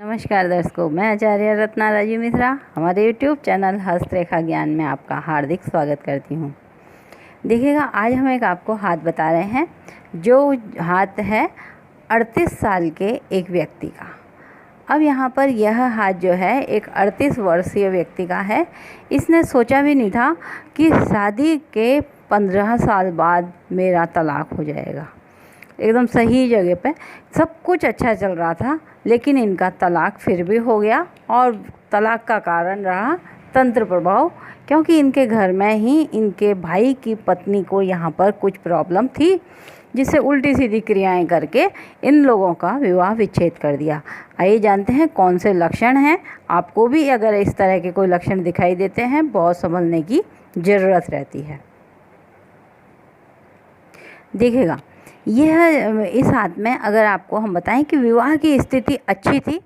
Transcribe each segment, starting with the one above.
नमस्कार दर्शकों, मैं आचार्य रत्ना राजीव मिश्रा हमारे YouTube चैनल हस्तरेखा ज्ञान में आपका हार्दिक स्वागत करती हूँ। देखिएगा, आज हम एक आपको हाथ बता रहे हैं, जो हाथ है 38 साल के एक व्यक्ति का। अब यहाँ पर यह हाथ जो है एक 38 वर्षीय व्यक्ति का है। इसने सोचा भी नहीं था कि शादी के 15 साल बाद मेरा तलाक हो जाएगा। एकदम सही जगह पे सब कुछ अच्छा चल रहा था, लेकिन इनका तलाक फिर भी हो गया। और तलाक का कारण रहा तंत्र प्रभाव, क्योंकि इनके घर में ही इनके भाई की पत्नी को यहाँ पर कुछ प्रॉब्लम थी, जिससे उल्टी सीधी क्रियाएं करके इन लोगों का विवाह विच्छेद कर दिया। आइए जानते हैं कौन से लक्षण हैं। आपको भी अगर इस तरह के कोई लक्षण दिखाई देते हैं, बहुत संभलने की ज़रूरत रहती है। देखिएगा, यह इस हाथ में अगर आपको हम बताएं कि विवाह की स्थिति अच्छी थी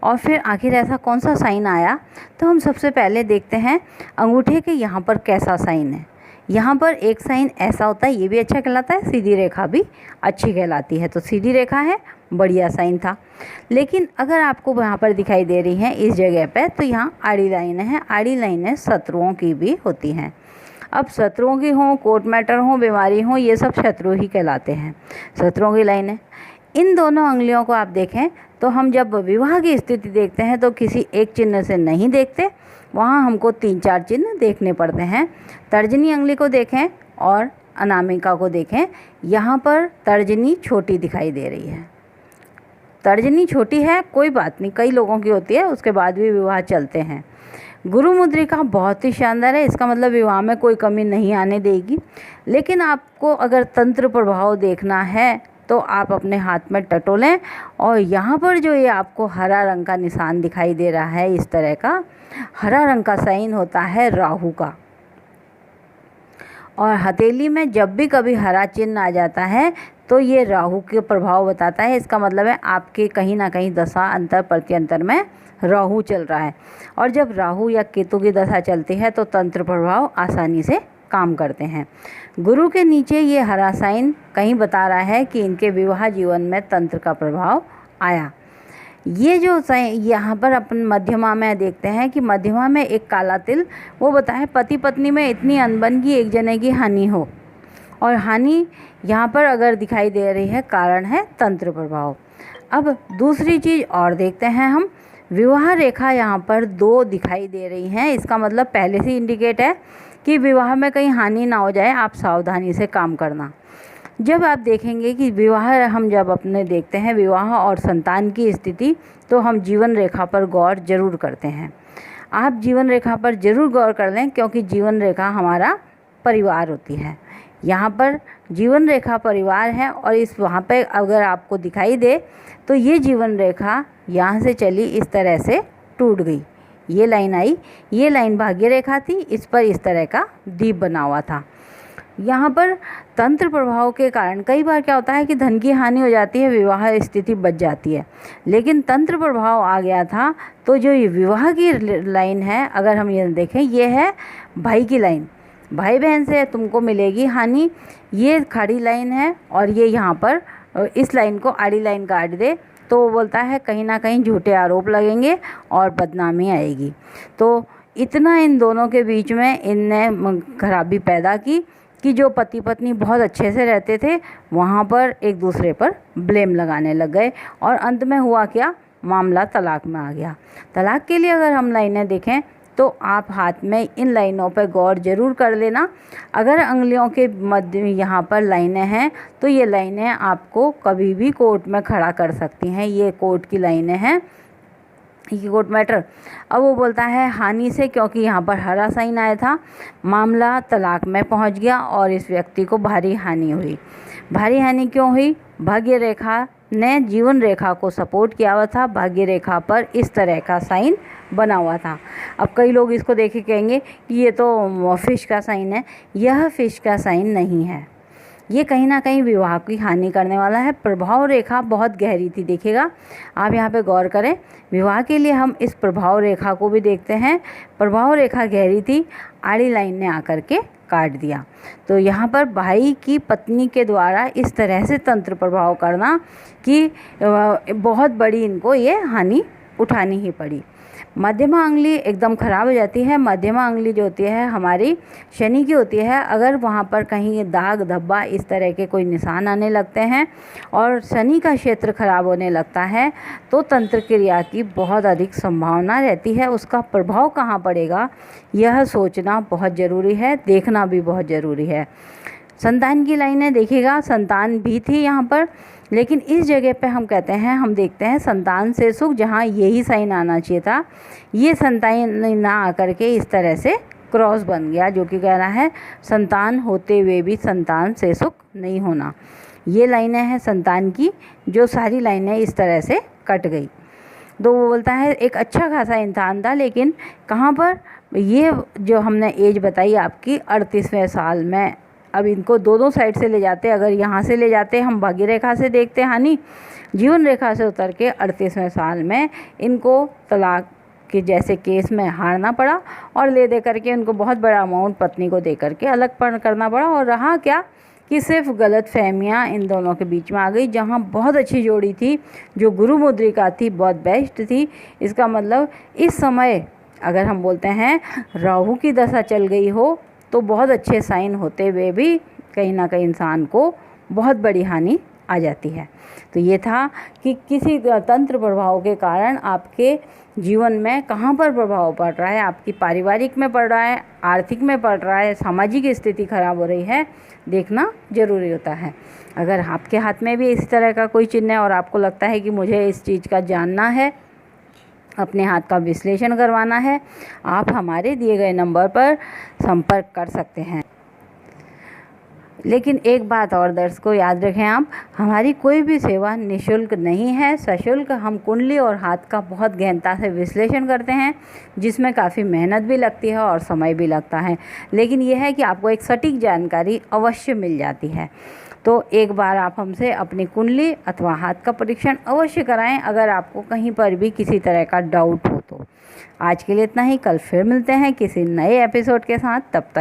और फिर आखिर ऐसा कौन सा साइन आया, तो हम सबसे पहले देखते हैं अंगूठे के यहाँ पर कैसा साइन है। यहाँ पर एक साइन ऐसा होता है, ये भी अच्छा कहलाता है, सीधी रेखा भी अच्छी कहलाती है। तो सीधी रेखा है, बढ़िया साइन था। लेकिन अगर आपको यहाँ पर दिखाई दे रही है इस जगह पे, तो यहाँ आड़ी लाइन है। आड़ी लाइनें शत्रुओं की भी होती हैं। अब शत्रुओं की हों, कोर्ट मैटर हों, बीमारी हों, ये सब शत्रु ही कहलाते हैं, शत्रुओं की लाइनें। इन दोनों अंगुलियों को आप देखें तो हम जब विवाह की स्थिति देखते हैं तो किसी एक चिन्ह से नहीं देखते, वहाँ हमको 3-4 चिन्ह देखने पड़ते हैं। तर्जनी अंगुली को देखें और अनामिका को देखें। यहाँ पर तर्जनी छोटी दिखाई दे रही है। तर्जनी छोटी है, कोई बात नहीं, कई लोगों की होती है, उसके बाद भी विवाह चलते हैं। गुरु मुद्रिका बहुत ही शानदार है, इसका मतलब विवाह में कोई कमी नहीं आने देगी। लेकिन आपको अगर तंत्र प्रभाव देखना है तो आप अपने हाथ में टटोलें, और यहाँ पर जो ये आपको हरा रंग का निशान दिखाई दे रहा है, इस तरह का हरा रंग का साइन होता है राहु का। और हथेली में जब भी कभी हरा चिन्ह आ जाता है तो ये राहु के प्रभाव बताता है। इसका मतलब है आपके कहीं ना कहीं दशा अंतर प्रत्यंतर में राहु चल रहा है। और जब राहु या केतु की दशा चलती है तो तंत्र प्रभाव आसानी से काम करते हैं। गुरु के नीचे ये हरा साइन कहीं बता रहा है कि इनके विवाह जीवन में तंत्र का प्रभाव आया। ये जो साइन यहाँ पर अपन मध्यमा में देखते हैं कि मध्यमा में एक काला तिल, वो बताए पति पत्नी में इतनी अनबन की एक जने की हानि हो। और हानि यहाँ पर अगर दिखाई दे रही है, कारण है तंत्र प्रभाव। अब दूसरी चीज़ और देखते हैं हम, विवाह रेखा यहाँ पर 2 दिखाई दे रही हैं। इसका मतलब पहले से इंडिकेट है कि विवाह में कहीं हानि ना हो जाए, आप सावधानी से काम करना। जब आप देखेंगे कि विवाह हम जब अपने देखते हैं विवाह और संतान की स्थिति, तो हम जीवन रेखा पर गौर जरूर करते हैं। आप जीवन रेखा पर जरूर गौर कर लें, क्योंकि जीवन रेखा हमारा परिवार होती है। यहाँ पर जीवन रेखा परिवार है, और इस वहाँ पे अगर आपको दिखाई दे तो ये जीवन रेखा यहाँ से चली, इस तरह से टूट गई, ये लाइन आई, ये लाइन भाग्य रेखा थी, इस पर इस तरह का दीप बना हुआ था। यहाँ पर तंत्र प्रभाव के कारण कई बार क्या होता है कि धन की हानि हो जाती है, विवाह स्थिति बच जाती है। लेकिन तंत्र प्रभाव आ गया था, तो जो ये विवाह की लाइन है, अगर हम ये देखें, ये है भाई की लाइन, भाई बहन से तुमको मिलेगी हानि। ये खड़ी लाइन है, और ये यहाँ पर इस लाइन को आड़ी लाइन काट दे तो वो बोलता है कहीं ना कहीं झूठे आरोप लगेंगे और बदनामी आएगी। तो इतना इन दोनों के बीच में इनने खराबी पैदा की कि जो पति पत्नी बहुत अच्छे से रहते थे, वहाँ पर एक दूसरे पर ब्लेम लगाने लग गए, और अंत में हुआ क्या, मामला तलाक में आ गया। तलाक के लिए अगर हम लाइनें देखें तो आप हाथ में इन लाइनों पर गौर जरूर कर लेना। अगर अंगुलियों के मध्य यहाँ पर लाइनें हैं तो ये लाइनें आपको कभी भी कोर्ट में खड़ा कर सकती हैं। ये कोर्ट की लाइनें हैं, ये कोर्ट मैटर। अब वो बोलता है हानि से, क्योंकि यहाँ पर हरा साइन आया था, मामला तलाक में पहुँच गया और इस व्यक्ति को भारी हानि हुई। भारी हानि क्यों हुई? भाग्य रेखा ने जीवन रेखा को सपोर्ट किया हुआ था, भाग्य रेखा पर इस तरह का साइन बना हुआ था। अब कई लोग इसको देख के कहेंगे कि ये तो फिश का साइन है। यह फिश का साइन नहीं है, ये कहीं ना कहीं विवाह की हानि करने वाला है। प्रभाव रेखा बहुत गहरी थी, देखिएगा आप यहाँ पे गौर करें। विवाह के लिए हम इस प्रभाव रेखा को भी देखते हैं। प्रभाव रेखा गहरी थी, आड़ी लाइन ने आकर के काट दिया। तो यहाँ पर भाई की पत्नी के द्वारा इस तरह से तंत्र प्रभाव करना कि बहुत बड़ी इनको ये हानि उठानी ही पड़ी। मध्यमा अंगुली एकदम ख़राब हो जाती है। मध्यमा अंगुली जो होती है हमारी शनि की होती है। अगर वहाँ पर कहीं दाग धब्बा इस तरह के कोई निशान आने लगते हैं और शनि का क्षेत्र खराब होने लगता है तो तंत्र क्रिया की बहुत अधिक संभावना रहती है। उसका प्रभाव कहाँ पड़ेगा यह सोचना बहुत ज़रूरी है, देखना भी बहुत ज़रूरी है। संतान की लाइनें देखिएगा, संतान भी थी यहाँ पर, लेकिन इस जगह पे हम कहते हैं, हम देखते हैं संतान से सुख, जहाँ यही साइन आना चाहिए था, ये संतान ना आकर के इस तरह से क्रॉस बन गया, जो कि कह रहा है संतान होते हुए भी संतान से सुख नहीं होना। ये लाइनें हैं संतान की, जो सारी लाइनें इस तरह से कट गई। तो वो बोलता है एक अच्छा खासा इंसान था, लेकिन कहाँ पर, ये जो हमने एज बताई आपकी 38वें साल में, अब इनको दोनों साइड से ले जाते, अगर यहाँ से ले जाते हम भाग्य रेखा से देखते हानि, जीवन रेखा से उतर के 38वें साल में इनको तलाक के जैसे केस में हारना पड़ा और ले दे करके उनको बहुत बड़ा अमाउंट पत्नी को दे करके अलग करना पड़ा। और रहा क्या कि सिर्फ गलत फहमियाँ इन दोनों के बीच में आ गई। जहाँ बहुत अच्छी जोड़ी थी, जो गुरु मुद्रिका थी, बहुत बेस्ट थी। इसका मतलब इस समय अगर हम बोलते हैं राहु की दशा चल गई हो तो बहुत अच्छे साइन होते हुए भी कहीं ना कहीं इंसान को बहुत बड़ी हानि आ जाती है। तो ये था कि किसी तंत्र प्रभाव के कारण आपके जीवन में कहाँ पर प्रभाव पड़ रहा है, आपकी पारिवारिक में पड़ रहा है, आर्थिक में पड़ रहा है, सामाजिक स्थिति खराब हो रही है, देखना ज़रूरी होता है। अगर आपके हाथ में भी इस तरह का कोई चिन्ह है और आपको लगता है कि मुझे इस चीज़ का जानना है, अपने हाथ का विश्लेषण करवाना है, आप हमारे दिए गए नंबर पर संपर्क कर सकते हैं। लेकिन एक बात और दर्शकों याद रखें आप, हमारी कोई भी सेवा निःशुल्क नहीं है, सशुल्क। हम कुंडली और हाथ का बहुत गहनता से विश्लेषण करते हैं, जिसमें काफ़ी मेहनत भी लगती है और समय भी लगता है, लेकिन यह है कि आपको एक सटीक जानकारी अवश्य मिल जाती है। तो एक बार आप हमसे अपनी कुंडली अथवा हाथ का परीक्षण अवश्य कराएं, अगर आपको कहीं पर भी किसी तरह का डाउट हो तो। आज के लिए इतना ही, कल फिर मिलते हैं किसी नए एपिसोड के साथ, तब तक